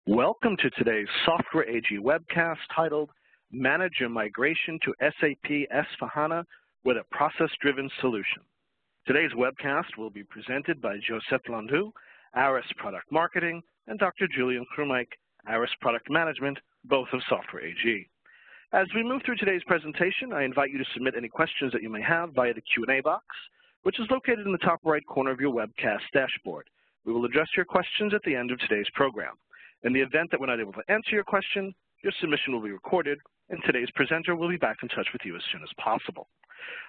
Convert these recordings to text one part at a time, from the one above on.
Welcome to today's Software AG webcast titled Manage Your Migration to SAP S for HANA with a Process-Driven Solution. Today's webcast will be presented by Joseph Landau, ARIS Product Marketing, and Dr. Julian Krumike, ARIS Product Management, both of Software AG. As we move through today's presentation, I invite you to submit any questions that you may have via the Q&A box, which is located in the top right corner of your webcast dashboard. We will address your questions at the end of today's program. In the event that we're not able to answer your question, your submission will be recorded, and today's presenter will be back in touch with you as soon as possible.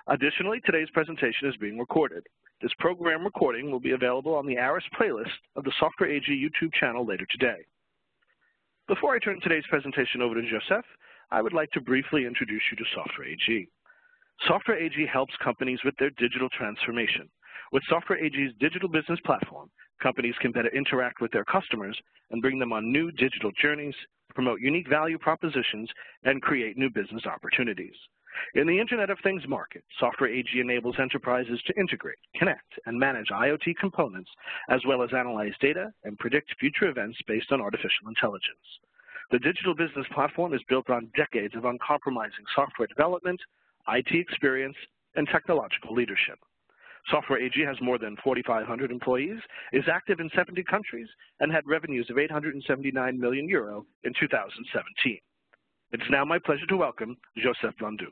Additionally, today's presentation is being recorded. This program recording will be available on the ARIS playlist of the Software AG YouTube channel later today. Before I turn today's presentation over to Joseph, I would like to briefly introduce you to Software AG. Software AG helps companies with their digital transformation. With Software AG's digital business platform, companies can better interact with their customers and bring them on new digital journeys, promote unique value propositions, and create new business opportunities. In the Internet of Things market, Software AG enables enterprises to integrate, connect, and manage IoT components, as well as analyze data and predict future events based on artificial intelligence. The digital business platform is built on decades of uncompromising software development, IT experience, and technological leadership. Software AG has more than 4,500 employees, is active in 70 countries, and had revenues of €879 million in 2017. It's now my pleasure to welcome Joseph Landau.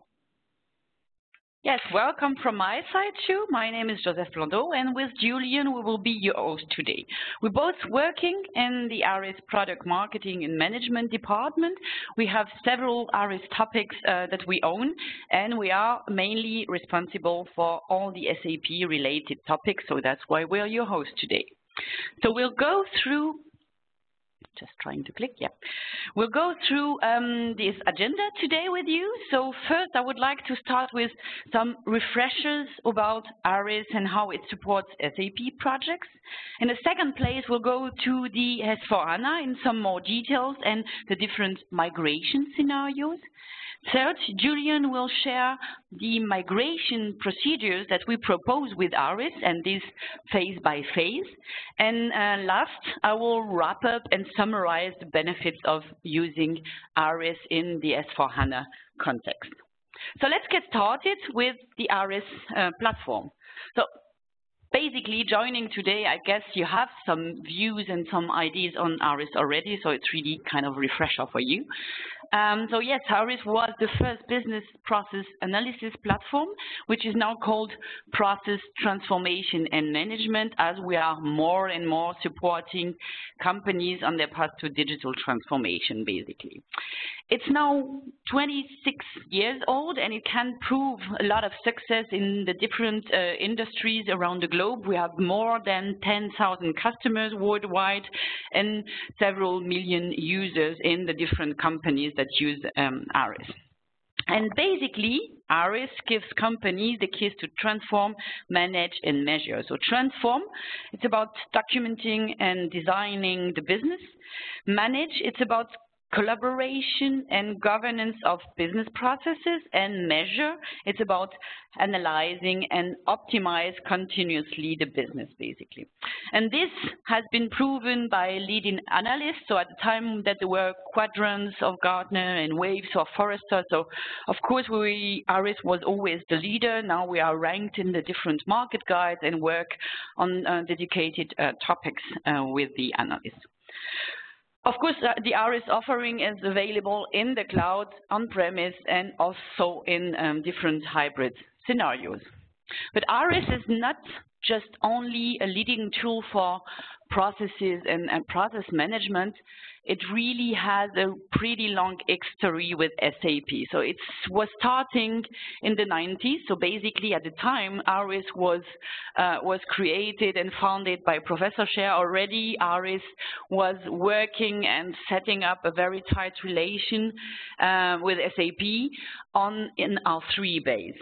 Yes, welcome from my side too. My name is Joseph Landau, and with Julian, we will be your host today. We're both working in the ARIS Product Marketing and Management Department. We have several ARIS topics that we own, and we are mainly responsible for all the SAP-related topics, so that's why we're your host today. So we'll go through We'll go through this agenda today with you. So first, I would like to start with some refreshers about ARIS and how it supports SAP projects. In the second place, we'll go to the S/4HANA in some more details and the different migration scenarios. Third, Julian will share the migration procedures that we propose with ARIS, and this phase by phase. And last, I will wrap up and summarize the benefits of using ARIS in the S/4HANA context. So let's get started with the ARIS platform. So basically, joining today, I guess you have some views and some ideas on ARIS already, so it's really kind of a refresher for you. So yes, ARIS was the first business process analysis platform, which is now called Process Transformation and Management, as we are more and more supporting companies on their path to digital transformation, basically. It's now 26 years old, and it can prove a lot of success in the different industries around the globe. We have more than 10,000 customers worldwide and several million users in the different companies that use ARIS. And basically, ARIS gives companies the keys to transform, manage, and measure. So transform, it's about documenting and designing the business. Manage, it's about collaboration and governance of business processes. And measure, it's about analyzing and optimize continuously the business, basically. And this has been proven by leading analysts. So at the time that there were quadrants of Gartner and Waves or Forrester, so of course ARIS was always the leader. Now we are ranked in the different market guides and work on dedicated topics with the analysts. Of course, the ARIS offering is available in the cloud, on-premise, and also in different hybrid scenarios. But ARIS is not just only a leading tool for processes and process management. It really has a pretty long history with SAP. So it was starting in the 90s. So basically at the time, ARIS was created and founded by Professor Scher. Already ARIS was working and setting up a very tight relation with SAP in R3 base.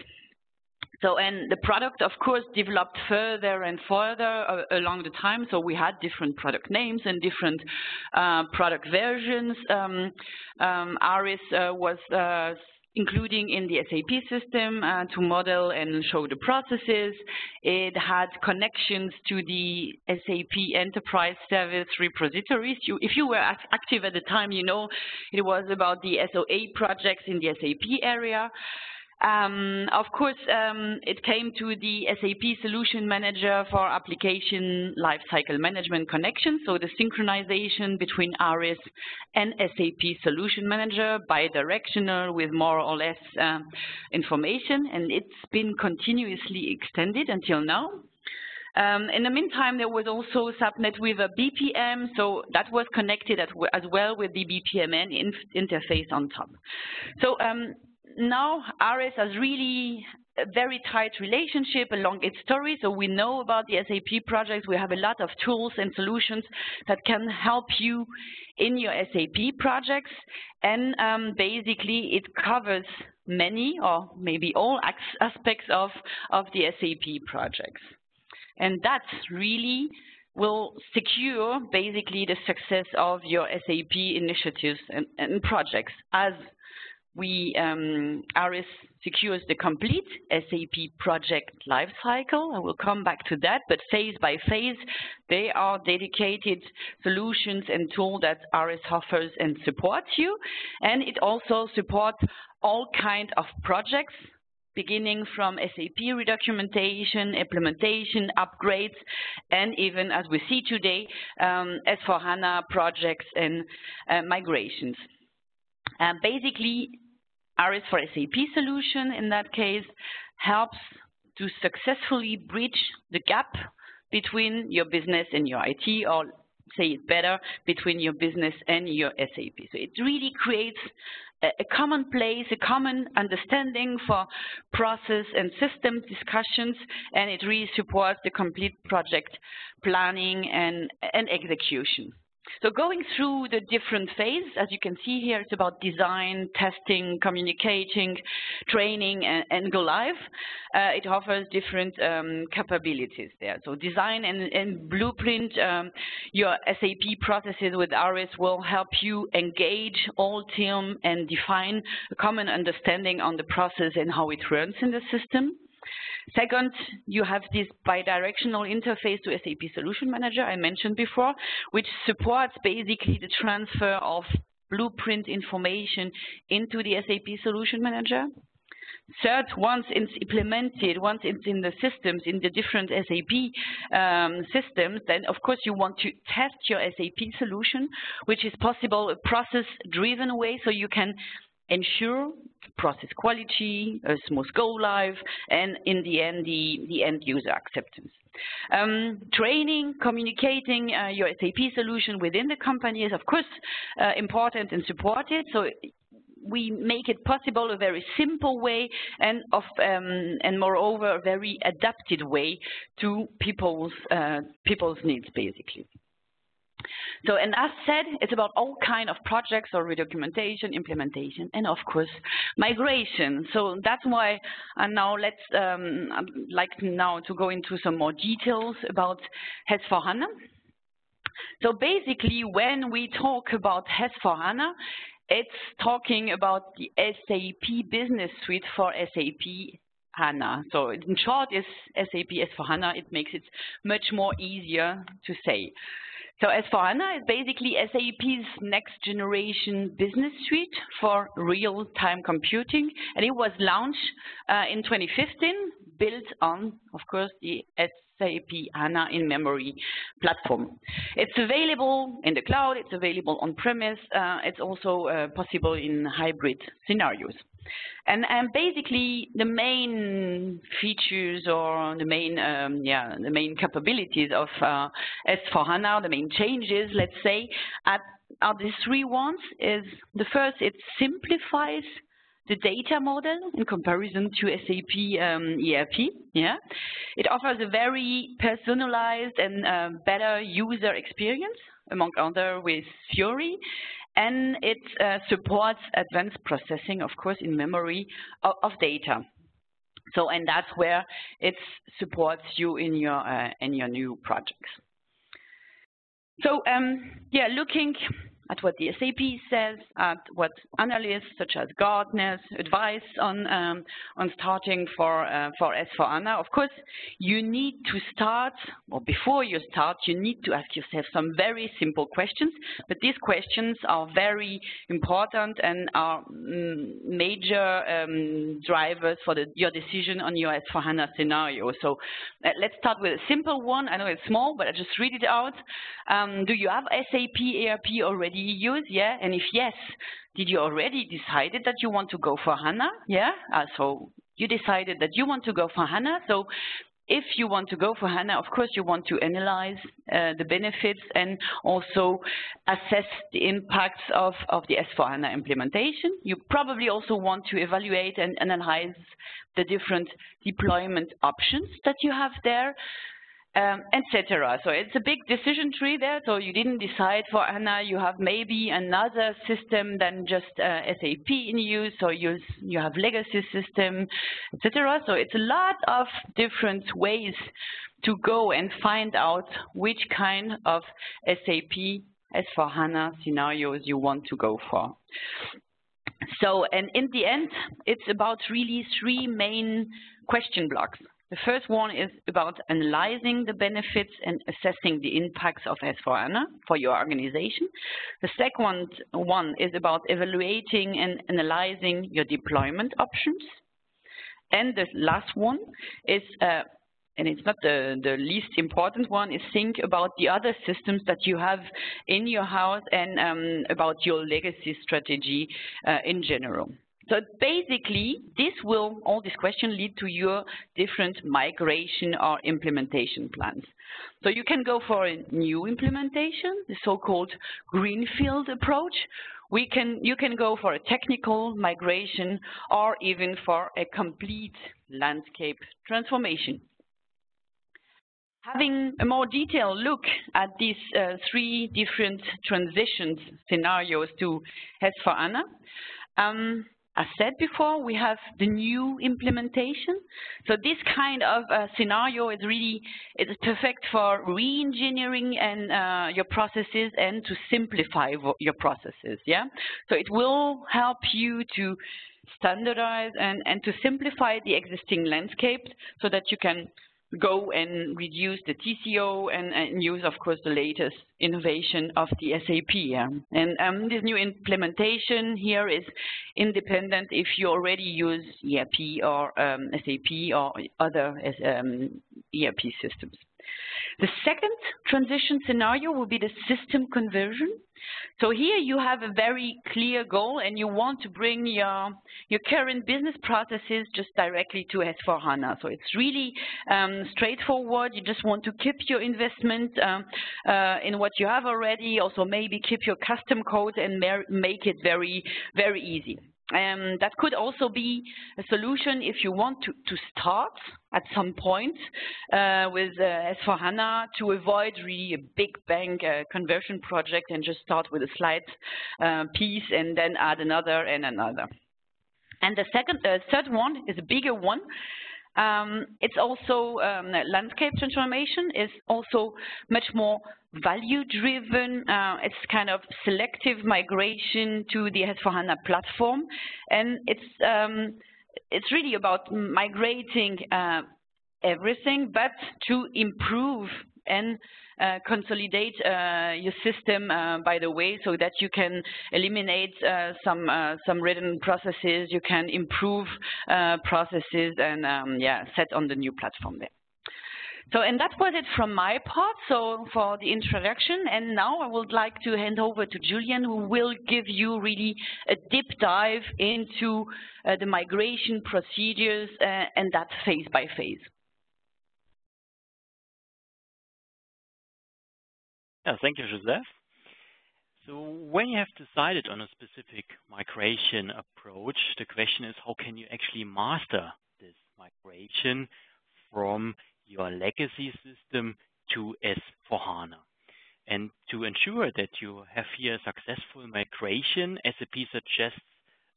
So, and the product, of course, developed further and further along the time. So we had different product names and different product versions. ARIS was including in the SAP system to model and show the processes. It had connections to the SAP Enterprise Service repositories. If you were active at the time, you know it was about the SOA projects in the SAP area. Of course, it came to the SAP Solution Manager for Application Lifecycle Management connection, so the synchronization between ARIS and SAP Solution Manager, bidirectional with more or less information, and it's been continuously extended until now. In the meantime, there was also subnet with a BPM, so that was connected as well with the BPMN interface on top. So now ARIS has really a very tight relationship along its story, so we know about the SAP projects. We have a lot of tools and solutions that can help you in your SAP projects, and basically it covers many or maybe all aspects of the SAP projects. And that really will secure basically the success of your SAP initiatives and projects, as ARIS secures the complete SAP project lifecycle. I will come back to that, but phase by phase, they are dedicated solutions and tools that ARIS offers and supports you. And it also supports all kinds of projects, beginning from SAP redocumentation, implementation, upgrades, and even, as we see today, S/4HANA projects and migrations. Basically, ARIS for SAP solution, in that case, helps to successfully bridge the gap between your business and your IT, or say it better, between your business and your SAP. So it really creates a common place, a common understanding for process and system discussions, and it really supports the complete project planning and execution. So going through the different phases, as you can see here, it's about design, testing, communicating, training, and go live. It offers different capabilities there. So design and blueprint, your SAP processes with ARIS will help you engage all teams and define a common understanding on the process and how it runs in the system. Second, you have this bidirectional interface to SAP Solution Manager I mentioned before, which supports basically the transfer of blueprint information into the SAP Solution Manager. Third, once it's implemented, once it's in the systems, in the different SAP systems, then of course you want to test your SAP solution, which is possible a process-driven way, so you can ensure process quality, a smooth go live, and in the end, the end user acceptance. Training, communicating your SAP solution within the company is of course important and supported. So we make it possible a very simple way and moreover a very adapted way to people's needs basically. So, and as said, it's about all kinds of projects or redocumentation, implementation, and of course, migration. So that's why now I'd like now to go into some more details about S/4HANA. So basically, when we talk about S/4HANA, it's talking about the SAP Business Suite for SAP HANA. So in short, is SAP S/4HANA. It makes it much more easier to say. So S/4HANA is basically SAP's next generation business suite for real-time computing, and it was launched in 2015, built on, of course, the SAP HANA in-memory platform. It's available in the cloud, it's available on-premise, it's also possible in hybrid scenarios. And basically the main features or the main capabilities of S/4HANA, the main changes, let's say, are the three ones. Is the first, it simplifies the data model in comparison to SAP ERP. Yeah, it offers a very personalized and better user experience, among other with Fiori. And it supports advanced processing, of course, in memory of data. So, and that's where it supports you in your new projects. So, yeah, looking at what the SAP says, at what analysts such as Gartner's advise on starting for S/4HANA. Of course, you need to start, or before you start, you need to ask yourself some very simple questions. But these questions are very important and are major drivers for your decision on your S/4HANA scenario. So let's start with a simple one. I know it's small, but I just read it out. Do you have SAP ERP already used? Yeah. And if yes, did you already decided that you want to go for HANA? Yeah. So you decided that you want to go for HANA. So if you want to go for HANA, of course, you want to analyze the benefits and also assess the impacts of the S/4HANA implementation. You probably also want to evaluate and analyze the different deployment options that you have there, etc. So it's a big decision tree there. So you didn't decide for HANA, you have maybe another system than just SAP in use, so you have legacy system, etc. So it's a lot of different ways to go and find out which kind of SAP S/4HANA scenarios you want to go for. So, and in the end, it's about really three main question blocks. The first one is about analyzing the benefits and assessing the impacts of S/4HANA for your organization. The second one is about evaluating and analyzing your deployment options. And the last one is, and it's not the least important one, is think about the other systems that you have in your house and about your legacy strategy in general. So basically, all these questions lead to your different migration or implementation plans. So you can go for a new implementation, the so-called greenfield approach. You can go for a technical migration or even for a complete landscape transformation. Having a more detailed look at these three different transitions scenarios to S/4HANA, as said before, we have the new implementation. So this kind of scenario is perfect for re-engineering and your processes and to simplify your processes. Yeah. So it will help you to standardize and to simplify the existing landscape so that you can go and reduce the TCO and use, of course, the latest innovation of the SAP. Yeah? And this new implementation here is independent if you already use ERP or SAP or other ERP systems. The second transition scenario will be the system conversion. So here you have a very clear goal and you want to bring your current business processes just directly to S/4HANA. So it's really straightforward. You just want to keep your investment in what you have already, also maybe keep your custom code and make it very, very easy. That could also be a solution if you want to start at some point with S/4HANA to avoid really a big bang conversion project and just start with a slide piece and then add another and another. And the third one is a bigger one. It's also landscape transformation is also much more value-driven. It's kind of selective migration to the S/4HANA platform, and it's really about migrating everything, but to improve and consolidate your system, by the way, so that you can eliminate some written processes, you can improve processes, and set on the new platform there. So, and that was it from my part, so for the introduction. And now I would like to hand over to Julian, who will give you really a deep dive into the migration procedures and that phase by phase. Yeah, thank you, Joseph. So when you have decided on a specific migration approach, the question is, how can you actually master this migration from your legacy system to S/4HANA? And to ensure that you have here a successful migration, SAP suggests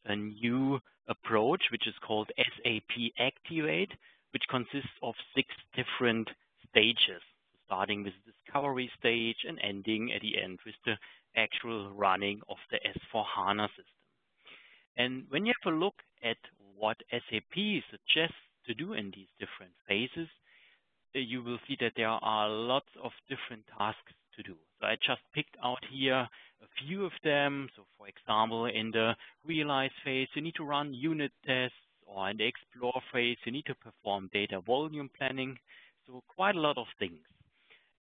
a new approach, which is called SAP Activate, which consists of 6 different stages, starting with the discovery stage and ending at the end with the actual running of the S/4HANA system. And when you have a look at what SAP suggests to do in these different phases, you will see that there are lots of different tasks to do. So I just picked out here a few of them. So for example, in the realize phase, you need to run unit tests, or in the explore phase, you need to perform data volume planning. So quite a lot of things.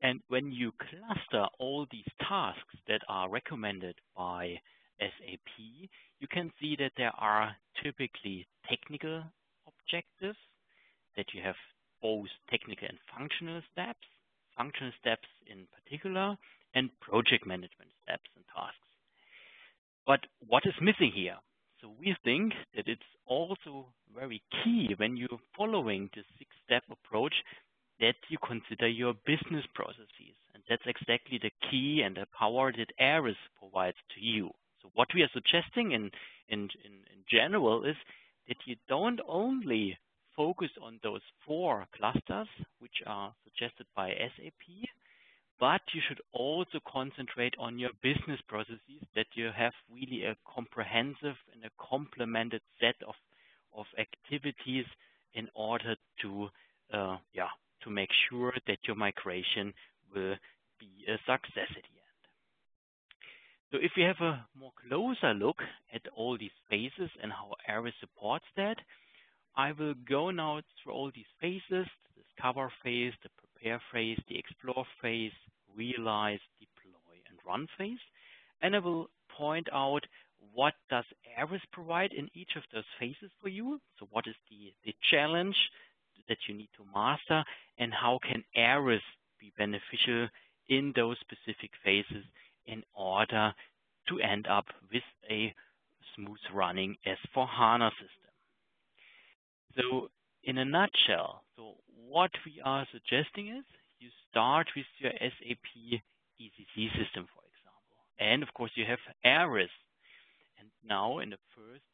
And when you cluster all these tasks that are recommended by SAP, you can see that there are typically technical objectives, that you have both technical and functional steps in particular, and project management steps and tasks. But what is missing here? So we think that it's also very key when you're following the 6-step approach that you consider your business processes. And that's exactly the key and the power that ARIS provides to you. So what we are suggesting in general is that you don't only focus on those 4 clusters, which are suggested by SAP, but you should also concentrate on your business processes, that you have really a comprehensive and a complemented set of activities in order to make sure that your migration will be a success at the end. So if we have a more closer look at all these phases and how ARIS supports that, I will go now through all these phases: the discover phase, the prepare phase, the explore phase, realize, deploy, and run phase. And I will point out what does ARIS provide in each of those phases for you. So what is the challenge that you need to master, and how can ARIS be beneficial in those specific phases in order to end up with a smooth running S/4HANA system. So in a nutshell, so what we are suggesting is you start with your SAP ECC system, for example. And of course you have ARIS. And now in the first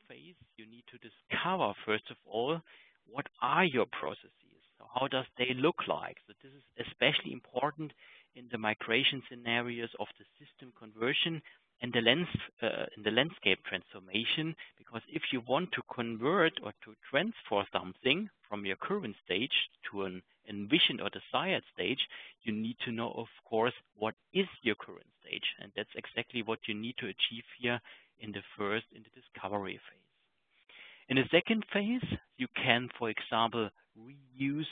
phase, you need to discover, first of all, what are your processes? So how does they look like? So this is especially important in the migration scenarios of the system conversion and the landscape transformation, because if you want to convert or to transfer something from your current stage to an envisioned or desired stage, you need to know, of course, what is your current stage. And that's exactly what you need to achieve here in the discovery phase. In the second phase, you can, for example, reuse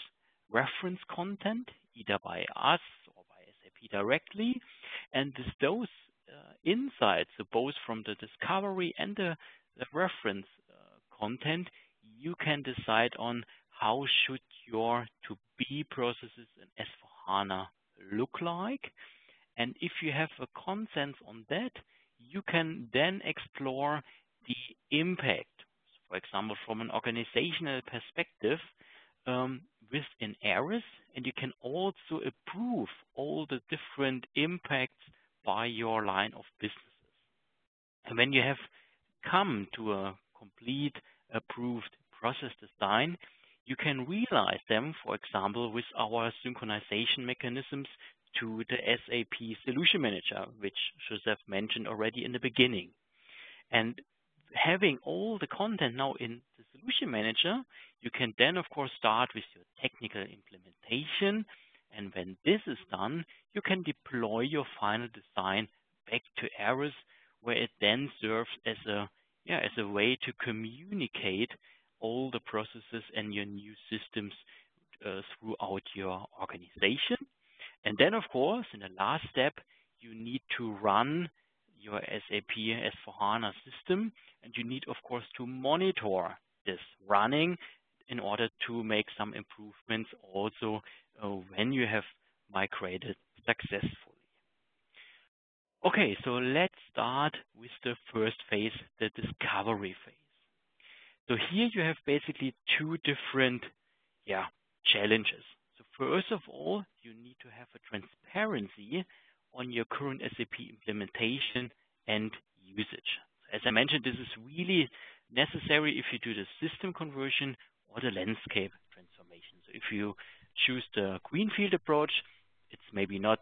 reference content, either by us or by SAP directly. And with those insights, so both from the discovery and the reference content, you can decide on how should your to-be processes in S/4HANA look like. And if you have a consensus on that, you can then explore the impact, for example, from an organizational perspective within ARIS, and you can also approve all the different impacts by your line of businesses. And when you have come to a complete approved process design, you can realize them, for example, with our synchronization mechanisms to the SAP Solution Manager, which Joseph mentioned already in the beginning. And having all the content now in the Solution Manager, you can then, of course, start with your technical implementation. And when this is done, you can deploy your final design back to ARIS, where it then serves as a way to communicate all the processes and your new systems throughout your organization. And then, of course, in the last step, you need to run your SAP S/4HANA system, and you need, of course, to monitor this running in order to make some improvements also when you have migrated successfully. Okay, so let's start with the first phase, the discovery phase. So here you have basically two different challenges. So first of all, you need to have a transparency on your current SAP implementation and usage. As I mentioned, this is really necessary if you do the system conversion or the landscape transformation. So if you choose the greenfield approach, it's maybe not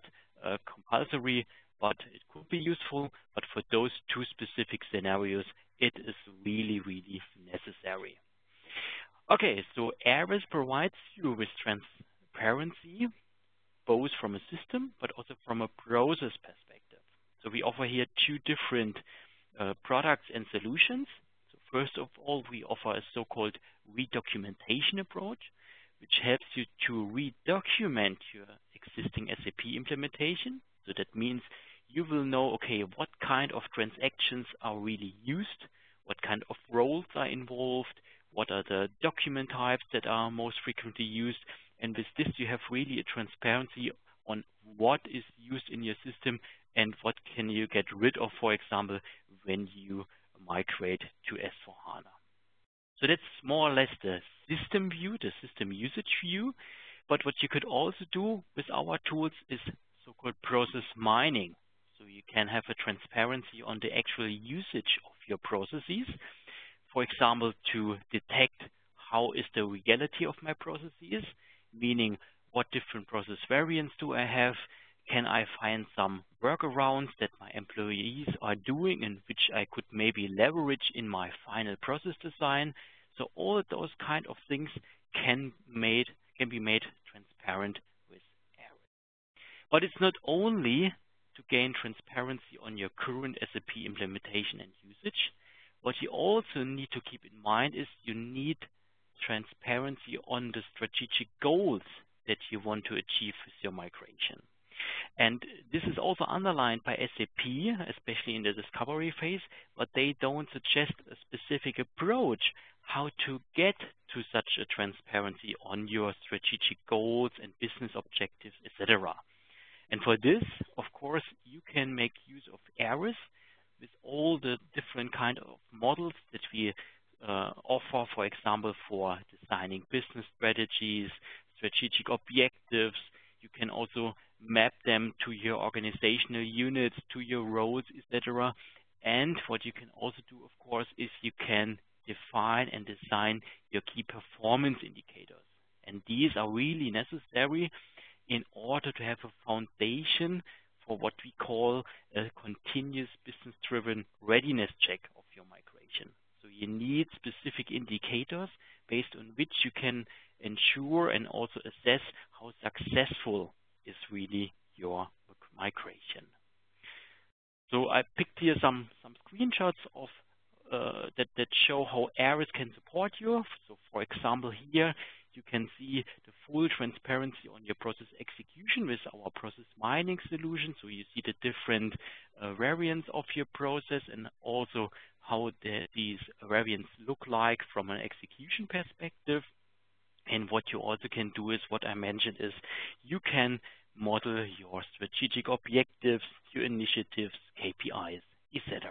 compulsory, but it could be useful. But for those two specific scenarios, it is really, really necessary. Okay, so ARIS provides you with transparency, both from a system, but also from a process perspective. So we offer here two different products and solutions. So first of all, we offer a so-called redocumentation approach, which helps you to redocument your existing SAP implementation. So that means you will know, okay, what kind of transactions are really used, what kind of roles are involved, what are the document types that are most frequently used. And with this, you have really a transparency on what is used in your system and what can you get rid of, for example, when you migrate to S/4HANA. So that's more or less the system view, the system usage view. But what you could also do with our tools is so-called process mining. So you can have a transparency on the actual usage of your processes. For example, to detect how is the reality of my processes, meaning what different process variants do I have? Can I find some workarounds that my employees are doing and which I could maybe leverage in my final process design? So all of those kind of things can be made transparent with ARIS. But it's not only to gain transparency on your current SAP implementation and usage. What you also need to keep in mind is you need transparency on the strategic goals that you want to achieve with your migration. And this is also underlined by SAP, especially in the discovery phase, but they don't suggest a specific approach how to get to such a transparency on your strategic goals and business objectives, etc. And for this, of course, you can make use of ARIS with all the different kind of models that we offer, for example, for designing business strategies, strategic objectives. You can also map them to your organizational units, to your roles, etc. And what you can also do, of course, is you can define and design your key performance indicators. And these are really necessary in order to have a foundation for what we call a continuous business-driven readiness check of your migration. So you need specific indicators based on which you can ensure and also assess how successful is really your migration. So I picked here some screenshots of that show how ARIS can support you. So for example, here you can see the full transparency on your process execution with our process mining solution. So you see the different variants of your process and also how these variants look like from an execution perspective. And what you also can do is what I mentioned is you can model your strategic objectives, your initiatives, KPIs, etc.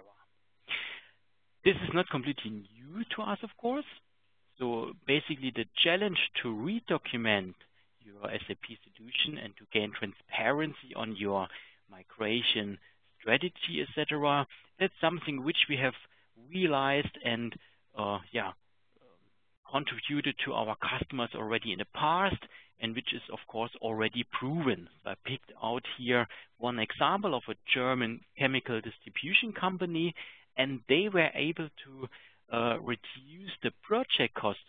This is not completely new to us, of course. So basically the challenge to redocument your SAP solution and to gain transparency on your migration strategy, etc., that's something which we have realized and contributed to our customers already in the past and which is, of course, already proven. So I picked out here one example of a German chemical distribution company, and they were able to reduce the project cost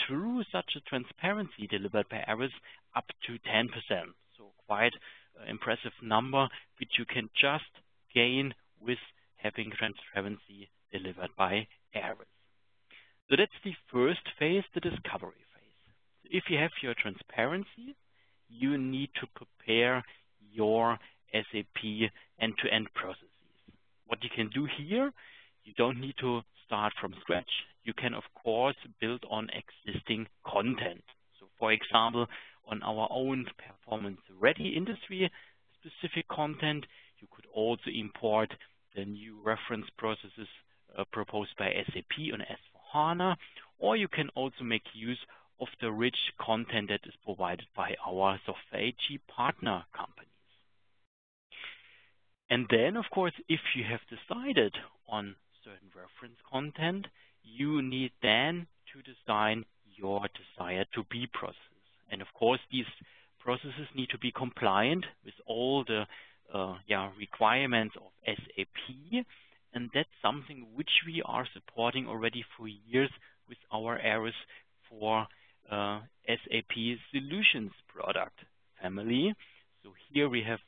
through such a transparency delivered by ARIS up to 10%. So quite an impressive number, which you can just gain with having transparency delivered by ARIS. So that's the first phase, the discovery phase. So if you have your transparency, you need to prepare your SAP end-to-end processes. What you can do here, you don't need to start from scratch. You can, of course, build on existing content. So, for example, on our own performance-ready industry-specific content, you could also import the new reference processes proposed by SAP on S/4HANA, or you can also make use of the rich content that is provided by our Software AG partner companies. And then, of course, if you have decided on certain reference content, you need then to design your desired to-be process. And of course, these processes need to be compliant with all the requirements of SAP, and that's something which we are supporting already for years with our ARIS for SAP Solutions product family. So here we have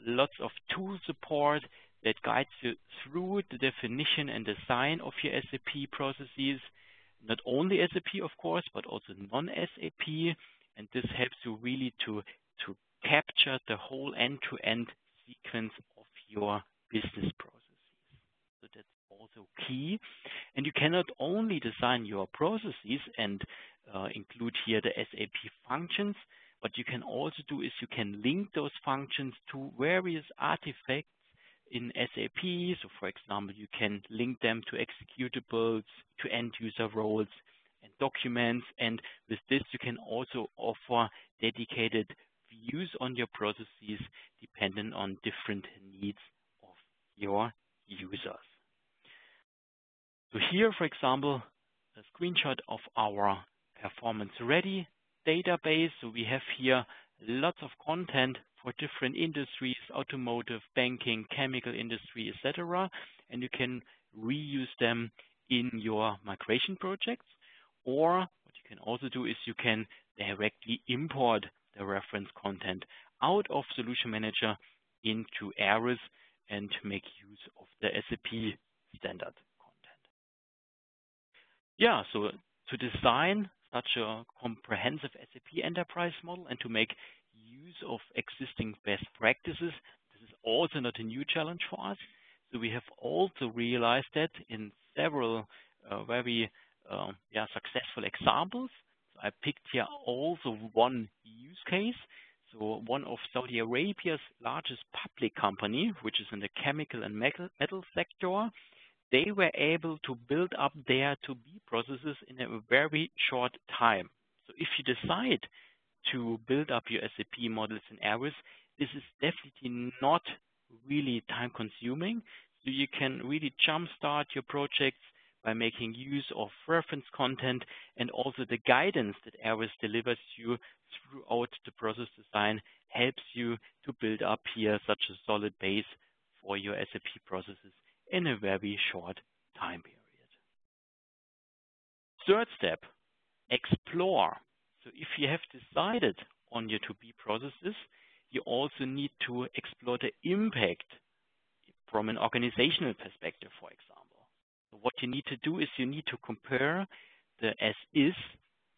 lots of tool support that guides you through the definition and design of your SAP processes, not only SAP, of course, but also non-SAP, and this helps you really to capture the whole end-to-end sequence of your business processes. So that's also key. And you can not only design your processes and include here the SAP functions, what you can also do is you can link those functions to various artifacts in SAP. So for example, you can link them to executables, to end user roles and documents. And with this, you can also offer dedicated views on your processes dependent on different needs of your users. So here, for example, a screenshot of our performance ready database. So we have here lots of content for different industries, automotive, banking, chemical industry, etc. And you can reuse them in your migration projects. Or what you can also do is you can directly import the reference content out of Solution Manager into ARIS and make use of the SAP standard content. Yeah, so to design such a comprehensive SAP enterprise model and to make use of existing best practices, this is also not a new challenge for us. So we have also realized that in several very successful examples. So I picked here also one use case. So one of Saudi Arabia's largest public company, which is in the chemical and metal sector, they were able to build up their to-be processes in a very short time. So if you decide to build up your SAP models in ARIS, this is definitely not really time consuming. So you can really jumpstart your projects by making use of reference content, and also the guidance that ARIS delivers you throughout the process design helps you to build up here such a solid base for your SAP processes in a very short time period. Third step, explore. So if you have decided on your to-be processes, you also need to explore the impact from an organizational perspective, for example. So what you need to do is you need to compare the as-is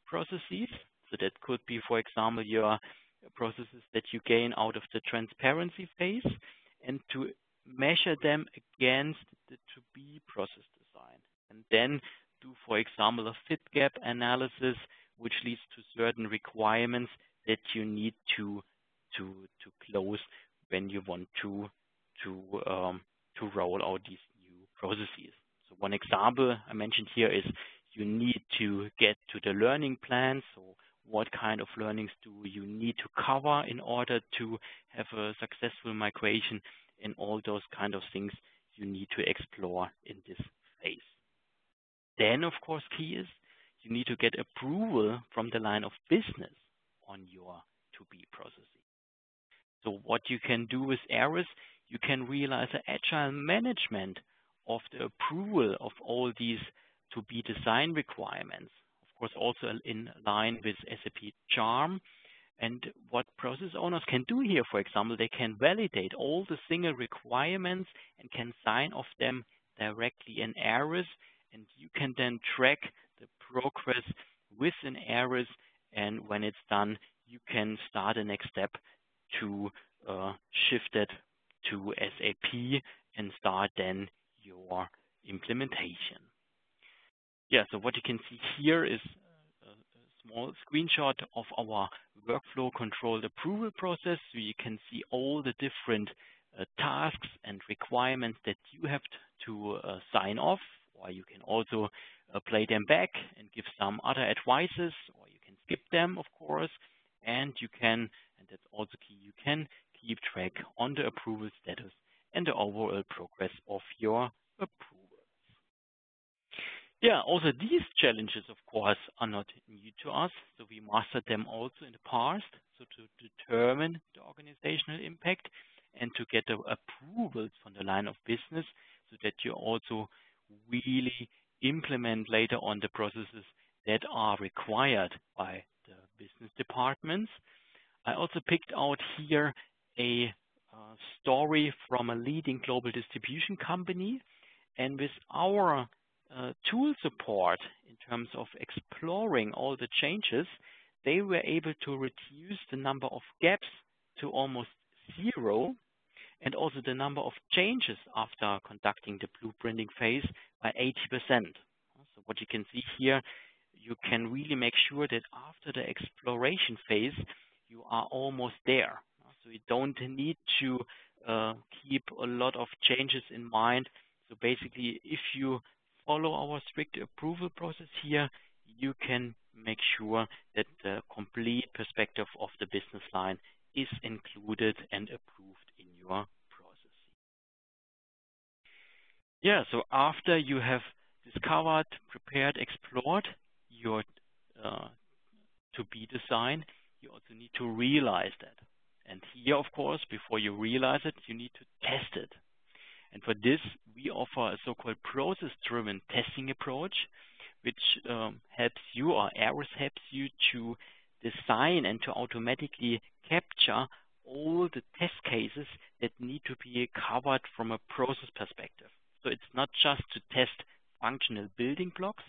processes. So that could be, for example, your processes that you gain out of the transparency phase, and to measure them against the to-be process design. And then do, for example, a fit gap analysis, which leads to certain requirements that you need to close when you want to roll out these new processes. So one example I mentioned here is you need to get to the learning plan. So what kind of learnings do you need to cover in order to have a successful migration, and all those kind of things you need to explore in this phase. Then, of course, key is you need to get approval from the line of business on your to-be processes. So what you can do with ARIS, you can realize an agile management of the approval of all these to-be design requirements. Of course, also in line with SAP Charm. And what process owners can do here, for example, they can validate all the single requirements and can sign off them directly in ARIS. And you can then track the progress within ARIS. And when it's done, you can start the next step to shift it to SAP and start then your implementation. Yeah, so what you can see here is a small screenshot of our workflow controlled approval process. So you can see all the different tasks and requirements that you have to sign off, or you can also play them back and give some other advices, or you can skip them, of course, and you can, and that's also key, you can keep track on the approval status and the overall progress of your approval. Yeah, also these challenges, of course, are not new to us. So we mastered them also in the past. So to determine the organizational impact, and to get the approvals from the line of business so that you also really implement later on the processes that are required by the business departments. I also picked out here a story from a leading global distribution company, and with our tool support in terms of exploring all the changes, they were able to reduce the number of gaps to almost 0, and also the number of changes after conducting the blueprinting phase by 80%. So what you can see here, you can really make sure that after the exploration phase, you are almost there. So you don't need to keep a lot of changes in mind. So basically, if you follow our strict approval process here, you can make sure that the complete perspective of the business line is included and approved in your process. Yeah, so after you have discovered, prepared, explored your to-be design, you also need to realize that. And here, of course, before you realize it, you need to test it. And for this, we offer a so-called process-driven testing approach, which helps you, or ARIS helps you to design and to automatically capture all the test cases that need to be covered from a process perspective. So it's not just to test functional building blocks.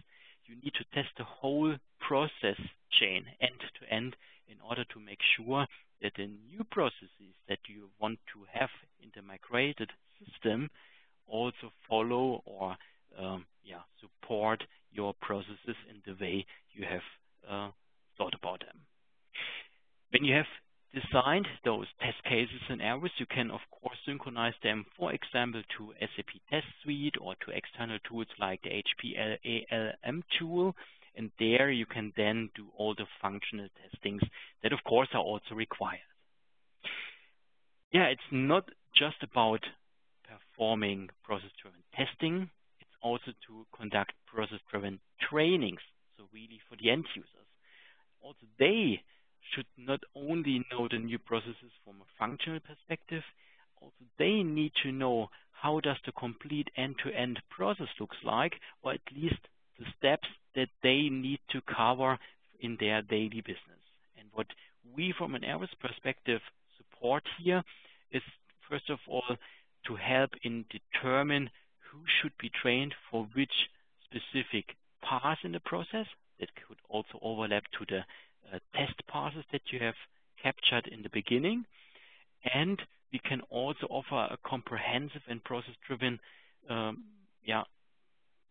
You need to test the whole process chain end to end in order to make sure that the new processes that you want to have in the migrated system also follow or support your processes in the way you have thought about them. When you have designed those test cases in ARIS, you can of course synchronize them, for example, to SAP Test Suite or to external tools like the HP ALM tool, and there you can then do all the functional testings that of course are also required. Yeah, it's not just about performing process-driven testing, it's also to conduct process-driven trainings, so really for the end users. Also, they should not only know the new processes from a functional perspective, also they need to know how does the complete end-to-end process looks like, or at least the steps that they need to cover in their daily business. And what we from an ARIS perspective support here is, first of all, to help in determine who should be trained for which specific path in the process. That could also overlap to the test passes that you have captured in the beginning. And we can also offer a comprehensive and process-driven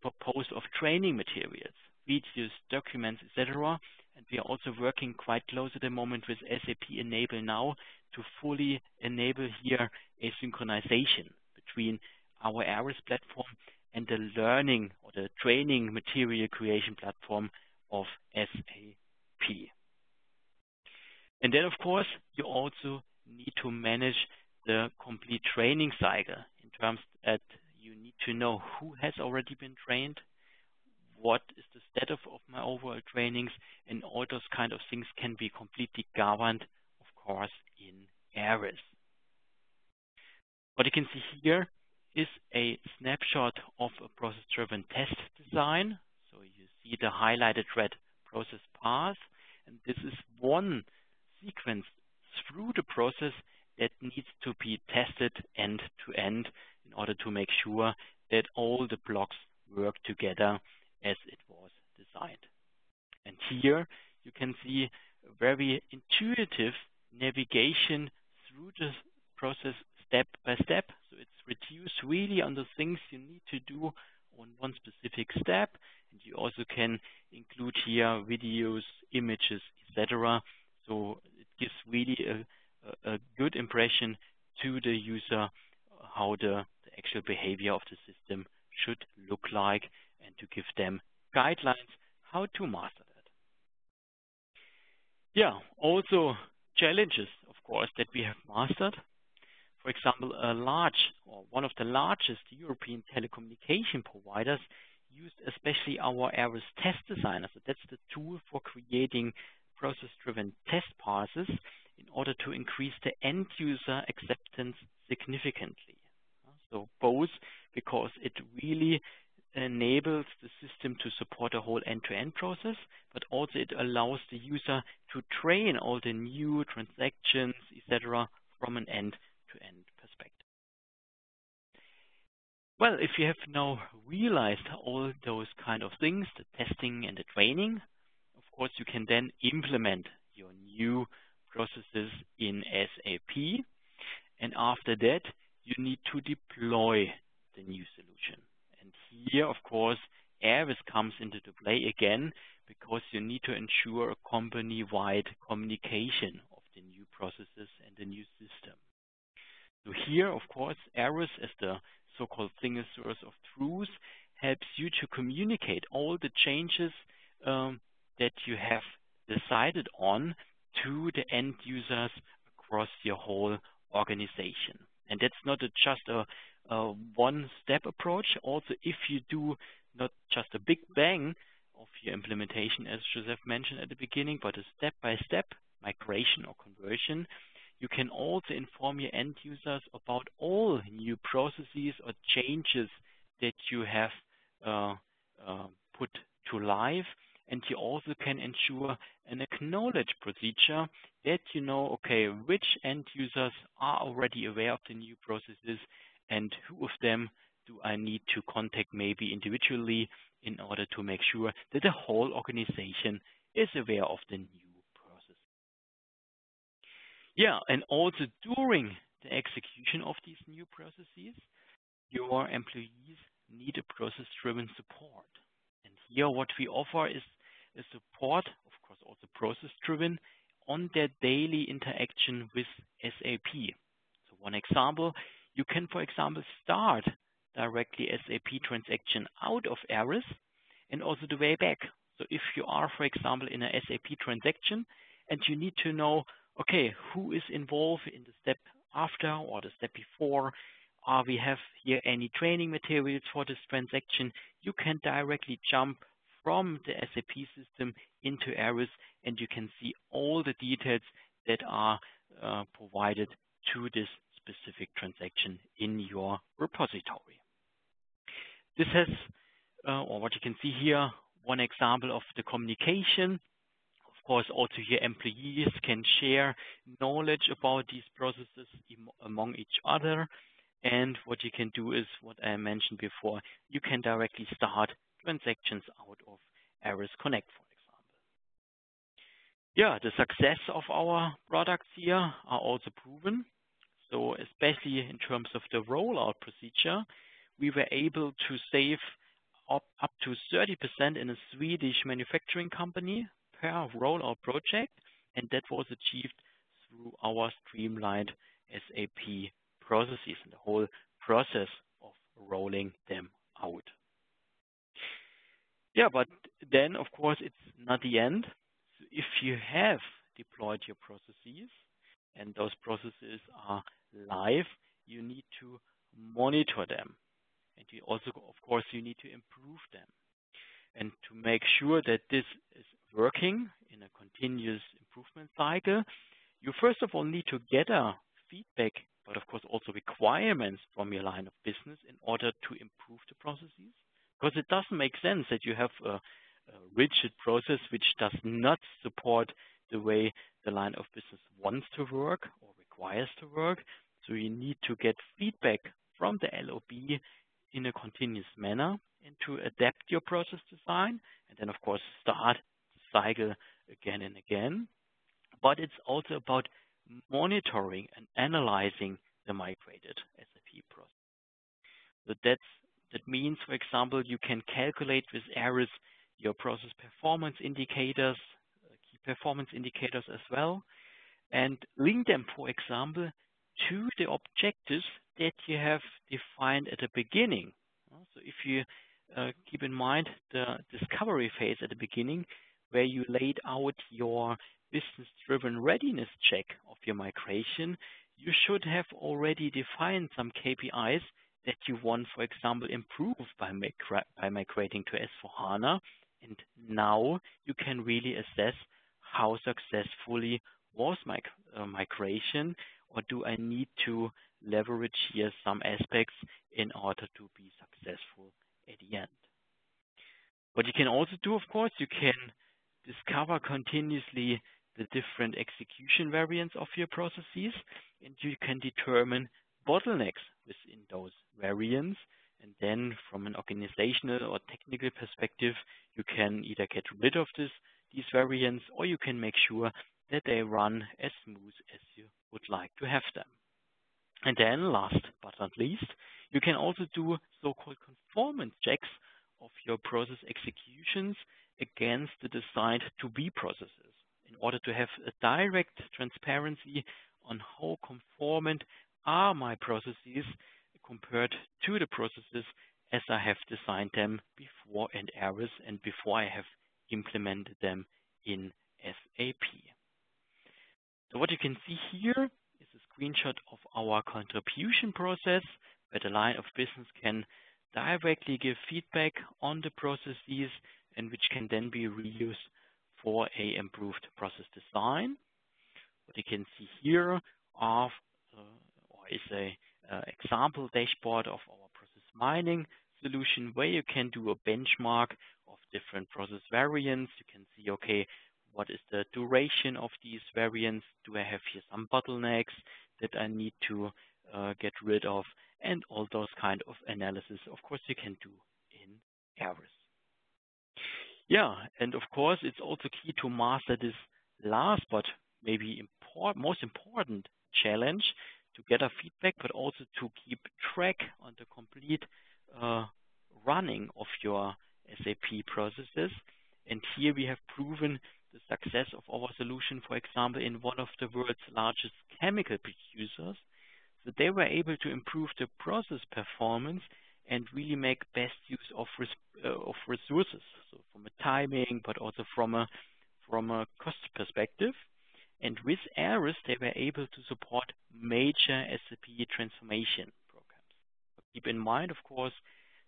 proposal of training materials, videos, documents, etc. And we are also working quite close at the moment with SAP Enable Now to fully enable here a synchronization between our ARIS platform and the learning or the training material creation platform of SAP. And then, of course, you also need to manage the complete training cycle in terms that you need to know who has already been trained, what is the status of my overall trainings, and all those kind of things can be completely governed, of course, in ARIS. What you can see here is a snapshot of a process-driven test design. So you see the highlighted red process path, and this is one sequence through the process that needs to be tested end to end in order to make sure that all the blocks work together as it was designed. And here you can see a very intuitive navigation through the process step by step. So it's reduced really on the things you need to do on one specific step. And you also can include here videos, images, etc. So it gives really a good impression to the user how the actual behavior of the system should look like, and to give them guidelines how to master that. Yeah, also challenges, of course, that we have mastered. For example, one of the largest European telecommunication providers used especially our ARIS Test Designer. So that's the tool for creating process-driven test passes. in order to increase the end user acceptance significantly. So both because it really enables the system to support a whole end-to-end process, but also it allows the user to train all the new transactions, etc., from an end-to-end perspective. Well, if you have now realized all those kind of things, the testing and the training, of course, you can then implement your new processes in SAP. And after that, you need to deploy the new solution. And here, of course, ARIS comes into the play again, because you need to ensure a company-wide communication of the new processes and the new system. So here, of course, ARIS, as the so-called single source of truth, helps you to communicate all the changes that you have decided on to the end users across your whole organization. And that's not just a one-step approach. Also, if you do not just a big bang of your implementation, as Joseph mentioned at the beginning, but a step-by-step migration or conversion, you can also inform your end users about all new processes or changes that you have put to life. And you also can ensure an acknowledge procedure that you know, okay, which end users are already aware of the new processes and who of them do I need to contact maybe individually in order to make sure that the whole organization is aware of the new process. Yeah, and also during the execution of these new processes, your employees need a process-driven support. And here what we offer is a support, of course also process-driven, on their daily interaction with SAP. So one example, you can, for example, start directly SAP transaction out of ARIS and also the way back. So if you are, for example, in a SAP transaction and you need to know, okay, who is involved in the step after or the step before, we have here any training materials for this transaction, you can directly jump from the SAP system into ARIS and you can see all the details that are provided to this specific transaction in your repository. This has, or what you can see here, one example of the communication. Of course, also your employees can share knowledge about these processes among each other. And what you can do is what I mentioned before, you can directly start transactions out of ARIS Connect, for example. Yeah, the success of our products here are also proven. So especially in terms of the rollout procedure, we were able to save up to 30% in a Swedish manufacturing company per rollout project, and that was achieved through our streamlined SAP processes and the whole process of rolling them out. Yeah, but then, of course, it's not the end. So if you have deployed your processes and those processes are live, you need to monitor them. And you also, of course, you need to improve them. And to make sure that this is working in a continuous improvement cycle, you first of all need to gather feedback, but of course also requirements from your line of business in order to improve the processes. Because it doesn't make sense that you have a rigid process which does not support the way the line of business wants to work or requires to work. So you need to get feedback from the LOB in a continuous manner and to adapt your process design and then of course start the cycle again and again. But it's also about monitoring and analyzing the migrated SAP process. So that means, for example, you can calculate with ARIS your process performance indicators, key performance indicators as well, and link them, for example, to the objectives that you have defined at the beginning. So if you keep in mind the discovery phase at the beginning, where you laid out your business-driven readiness check of your migration, you should have already defined some KPIs that you want, for example, improve by migrating to S/4HANA. And now you can really assess how successfully was my migration, or do I need to leverage here some aspects in order to be successful at the end? What you can also do, of course, you can discover continuously the different execution variants of your processes, and you can determine bottlenecks within those variants. And then from an organizational or technical perspective, you can either get rid of these variants, or you can make sure that they run as smooth as you would like to have them. And then last but not least, you can also do so-called conformance checks of your process executions against the designed to-be processes in order to have a direct transparency on how conformant are my processes compared to the processes as I have designed them before in ARIS and before I have implemented them in SAP. So what you can see here is a screenshot of our contribution process, where the line of business can directly give feedback on the processes and which can then be reused for a improved process design. What you can see here is a example dashboard of our process mining solution, where you can do a benchmark of different process variants. You can see, okay, what is the duration of these variants? Do I have here some bottlenecks that I need to get rid of? And all those kind of analysis, of course, you can do in ARIS. Yeah, and of course, it's also key to master this last but maybe most important challenge, to gather feedback, but also to keep track on the complete running of your SAP processes. And here we have proven the success of our solution, for example, in one of the world's largest chemical producers. So they were able to improve the process performance and really make best use of resources. So from a timing, but also from a cost perspective. And with ARIS, they were able to support major SAP transformation programs. But keep in mind, of course,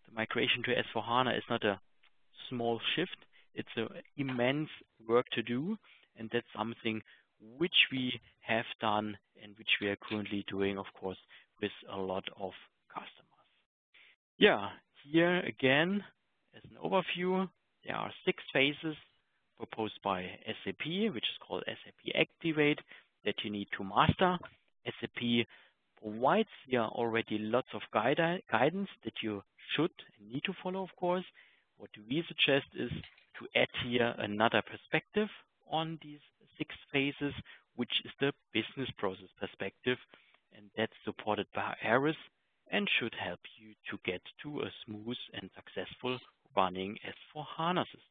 the migration to S/4HANA is not a small shift. It's an immense work to do, and that's something which we have done and which we are currently doing, of course, with a lot of customers. Yeah, here again, as an overview, there are 6 phases proposed by SAP, which is called SAP Activate, that you need to master. SAP provides here already lots of guidance that you should and need to follow, of course. What we suggest is to add here another perspective on these 6 phases, which is the business process perspective, and that's supported by ARIS and should help you to get to a smooth and successful running S/4HANA system.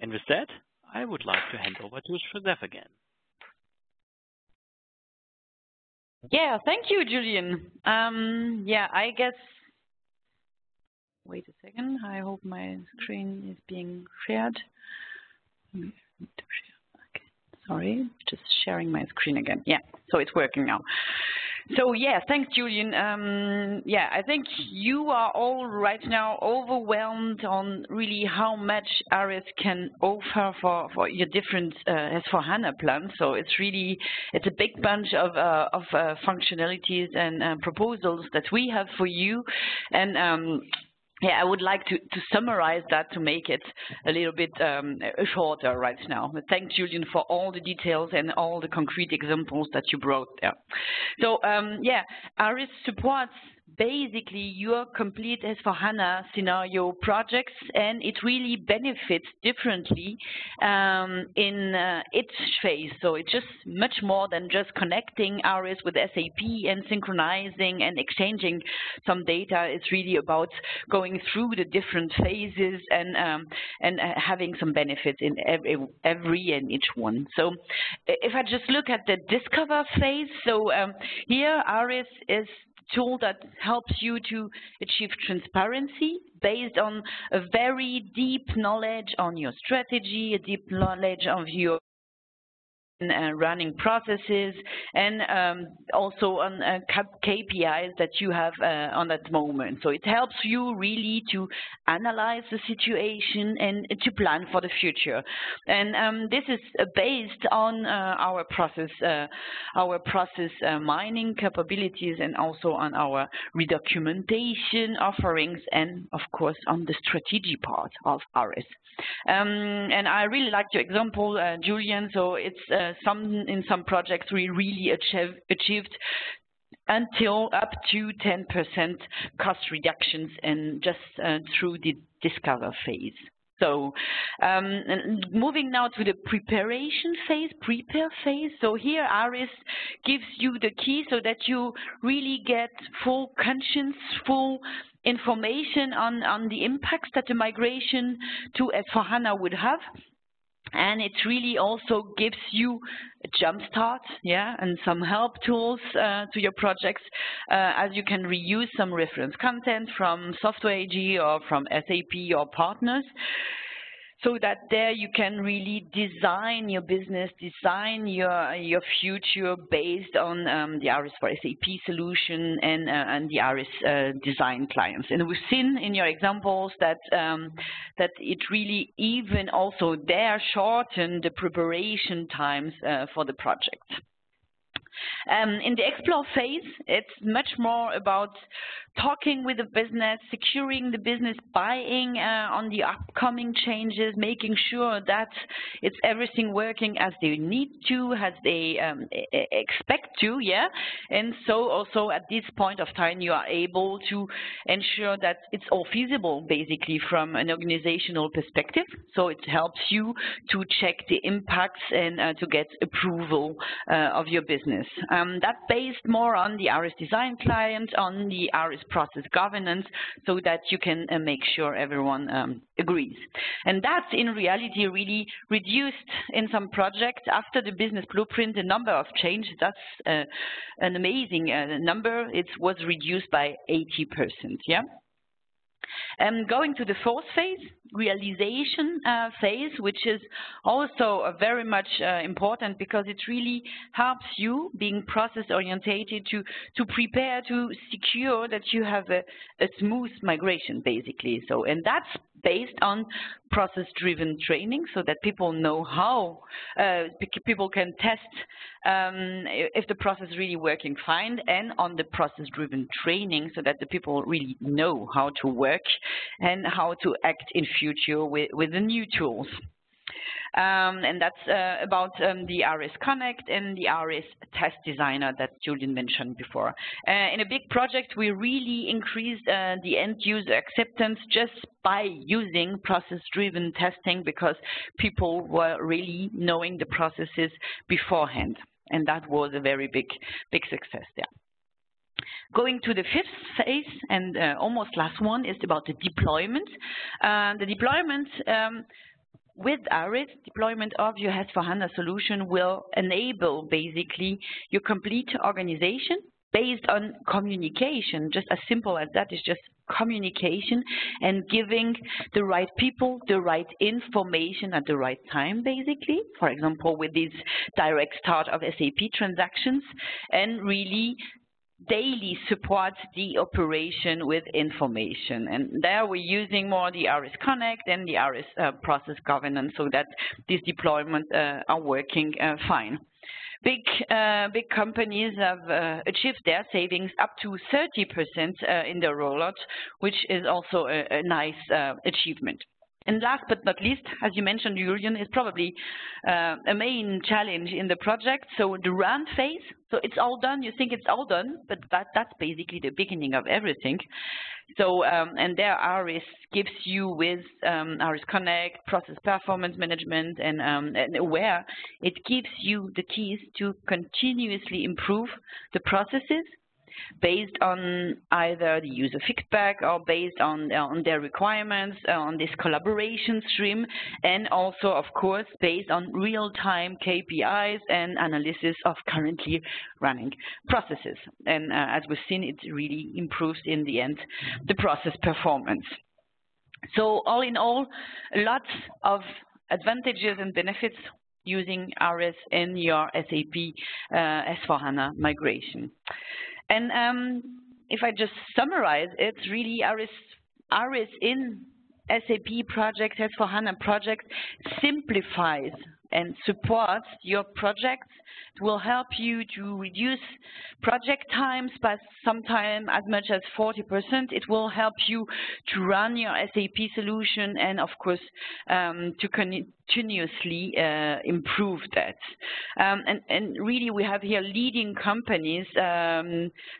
And with that, I would like to hand over to Joseph again. Yeah, thank you, Julian. Yeah, I guess, wait a second. I hope my screen is being shared. Okay, sorry, just sharing my screen again. Yeah, so it's working now. So yeah, thanks, Julian. Yeah, I think you are all right now overwhelmed on really how much ARIS can offer for your different S/4HANA plans. So it's a big bunch of functionalities and proposals that we have for you. And yeah, I would like to summarize that to make it a little bit shorter right now. But thanks, Julian, for all the details and all the concrete examples that you brought there. So, yeah, ARIS supports basically your complete S/4HANA scenario projects, and it really benefits differently in its phase. So it's just much more than just connecting ARIS with SAP and synchronizing and exchanging some data. It's really about going through the different phases and having some benefits in every and each one. So if I just look at the discover phase, so here ARIS is tool that helps you to achieve transparency based on a very deep knowledge on your strategy, a deep knowledge of your running processes, and also on KPIs that you have on that moment. So it helps you really to analyze the situation and to plan for the future. And this is based on our process mining capabilities, and also on our redocumentation offerings, and of course on the strategy part of ARIS. And I really like your example, Julian. So it's in some projects we really achieved until up to 10% cost reductions, and just through the discover phase. So moving now to the preparation phase, prepare phase. So here ARIS gives you the key so that you really get full conscience, full information on the impacts that the migration to S/4HANA would have. And it really also gives you a jump start, and some help tools to your projects, as you can reuse some reference content from Software AG or from SAP or partners, so that there you can really design your business, design your future based on the ARIS for SAP solution and the ARIS design clients. And we've seen in your examples that it really even also there shorten the preparation times for the project. In the explore phase, it's much more about talking with the business, securing the business buy-in on the upcoming changes, making sure that it's everything working as they need to, as they expect to, And so also at this point of time, you are able to ensure that it's all feasible, basically, from an organizational perspective. So it helps you to check the impacts and to get approval of your business. That's based more on the ARIS design client, on the ARIS process governance, so that you can make sure everyone agrees. And that's in reality really reduced in some projects after the business blueprint, the number of changes. That's an amazing number. It was reduced by 80%, Going to the fourth phase, realization phase, which is also very much important, because it really helps you, being process orientated, to prepare to secure that you have a smooth migration, basically. So, and that's based on process-driven training, so that people know how, people can test if the process is really working fine, and on the process-driven training, so that the people really know how to work and how to act in future with the new tools. And that's about the ARIS Connect and the ARIS Test Designer that Julian mentioned before. In a big project, we really increased the end-user acceptance just by using process-driven testing, because people were really knowing the processes beforehand. And that was a very big success there. Going to the fifth phase, and almost last one, is about the deployment. The deployment with ARIS, deployment of your S/4HANA solution will enable basically your complete organization based on communication. Just as simple as that, is just communication and giving the right people the right information at the right time, basically. For example, with this direct start of SAP transactions, and really daily support the operation with information. And there we're using more the ARIS Connect and the ARIS process governance, so that these deployments are working fine. Big companies have achieved their savings up to 30% in their rollout, which is also a nice achievement. And last but not least, as you mentioned, Julian, is probably a main challenge in the project. So the run phase. So it's all done. You think it's all done, but that's basically the beginning of everything. So and there ARIS gives you with ARIS Connect, process performance management, and where it gives you the keys to continuously improve the processes, based on either the user feedback or based on their requirements, on this collaboration stream, and also, of course, based on real-time KPIs and analysis of currently running processes. And as we've seen, it really improves in the end the process performance. So all in all, lots of advantages and benefits using ARIS in your SAP S/4HANA migration. And if I just summarize, it's really ARIS in SAP projects, S/4HANA projects, simplifies and supports your projects. It will help you to reduce project times by sometimes as much as 40%. It will help you to run your SAP solution and, of course, to continuously improve that. And really, we have here leading companies,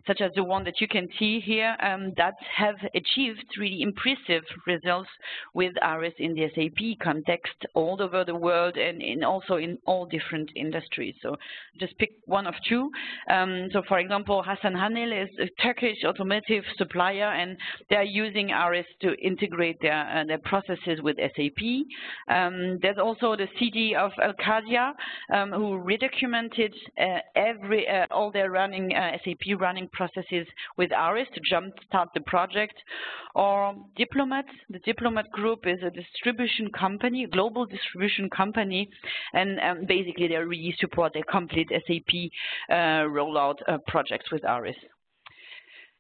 such as the one that you can see here, that have achieved really impressive results with ARIS in the SAP context all over the world and also in all different industries. So just pick one of two. So for example, Hasan Hanil is a Turkish automotive supplier, and they're using ARIS to integrate their processes with SAP. There's also the city of Al-Qadiyah, who redocumented all their running SAP running processes with ARIS to jumpstart the project. Or Diplomat. The Diplomat Group is a distribution company, a global distribution company, and basically they really support a complete SAP rollout projects with ARIS.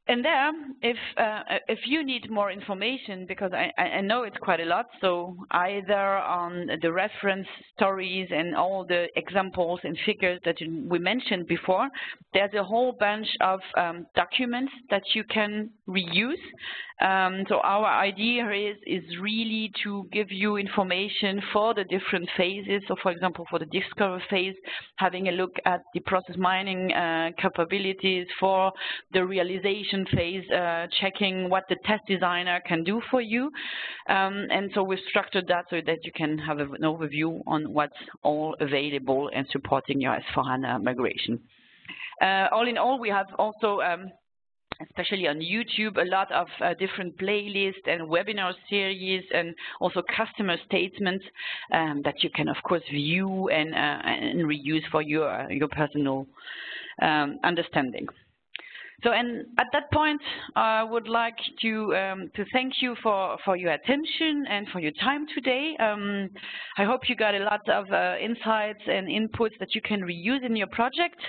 And there, if you need more information, because I know it's quite a lot, so either on the reference stories and all the examples and figures that we mentioned before, there's a whole bunch of documents that you can reuse. So our idea is really to give you information for the different phases. So for example, for the discover phase, having a look at the process mining capabilities, for the realization phase, checking what the test designer can do for you. And so we've structured that so that you can have an overview on what's all available and supporting your S/4HANA migration. All in all, we have also especially on YouTube, a lot of different playlists and webinar series, and also customer statements that you can, of course, view and reuse for your personal understanding. So, and at that point, I would like to thank you for your attention and for your time today. I hope you got a lot of insights and inputs that you can reuse in your project.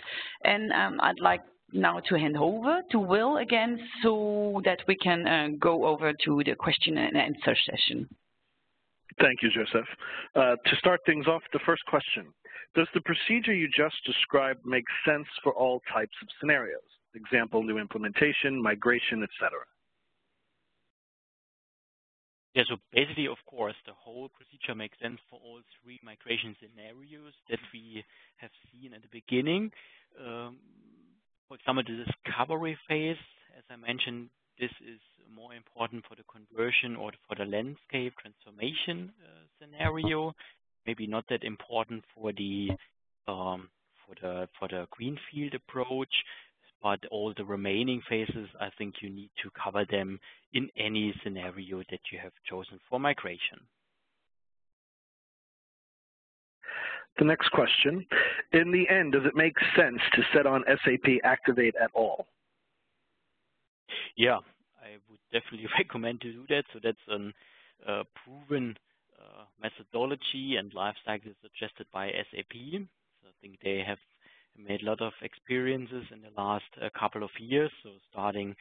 And I'd like now to hand over to Will again, so that we can go over to the question and answer session. Thank you, Joseph. To start things off, the first question: does the procedure you just described make sense for all types of scenarios? Example, new implementation, migration, etc. Yeah, so basically, of course, the whole procedure makes sense for all three migration scenarios that we have seen at the beginning. For example, the discovery phase, as I mentioned, this is more important for the conversion or for the landscape transformation scenario. Maybe not that important for the greenfield approach, but all the remaining phases, I think you need to cover them in any scenario that you have chosen for migration. The next question: in the end, does it make sense to set on SAP Activate at all? Yeah, I would definitely recommend to do that. So that's a proven methodology and lifecycle suggested by SAP. So I think they have made a lot of experiences in the last couple of years. So starting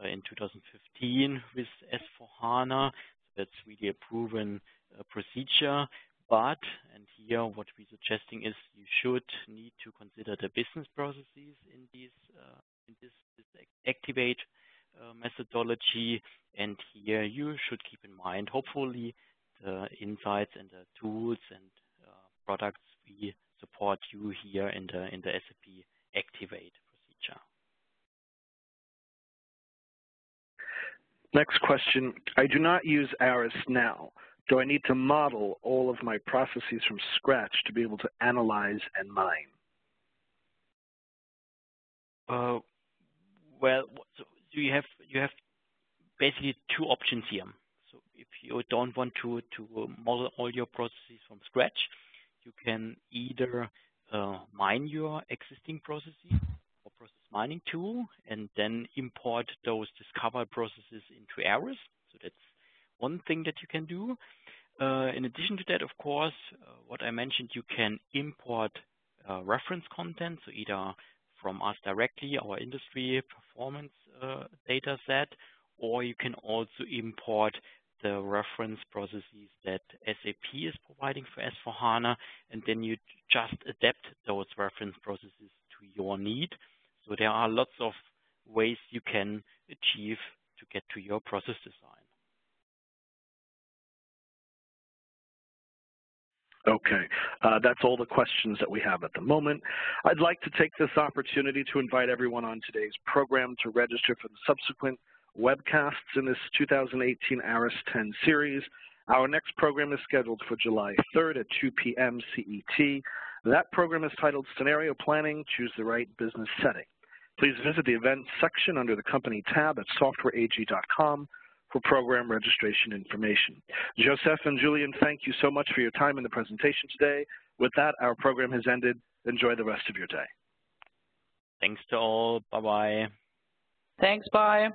in 2015 with S/4HANA, that's really a proven procedure. But, and here what we're suggesting is you should need to consider the business processes in this Activate methodology. And here you should keep in mind, hopefully, the insights and the tools and products we support you here in the SAP Activate procedure. Next question: I do not use ARIS now. Do I need to model all of my processes from scratch to be able to analyze and mine? Well, so you have basically two options here. So if you don't want to model all your processes from scratch, you can either mine your existing processes or process mining tool and then import those discovered processes into ARIS. So that's one thing that you can do. In addition to that, of course, what I mentioned, you can import reference content, so either from us directly, our industry performance data set, or you can also import the reference processes that SAP is providing for S/4HANA, and then you just adapt those reference processes to your need. So there are lots of ways you can achieve to get to your process design. Okay, that's all the questions that we have at the moment. I'd like to take this opportunity to invite everyone on today's program to register for the subsequent webcasts in this 2018 ARIS 10 series. Our next program is scheduled for July 3rd at 2 p.m. CET. That program is titled Scenario Planning, Choose the Right Business Setting. Please visit the events section under the company tab at softwareag.com for program registration information. Joseph and Julian, thank you so much for your time in the presentation today. With that, our program has ended. Enjoy the rest of your day. Thanks to all. Bye-bye. Thanks, bye.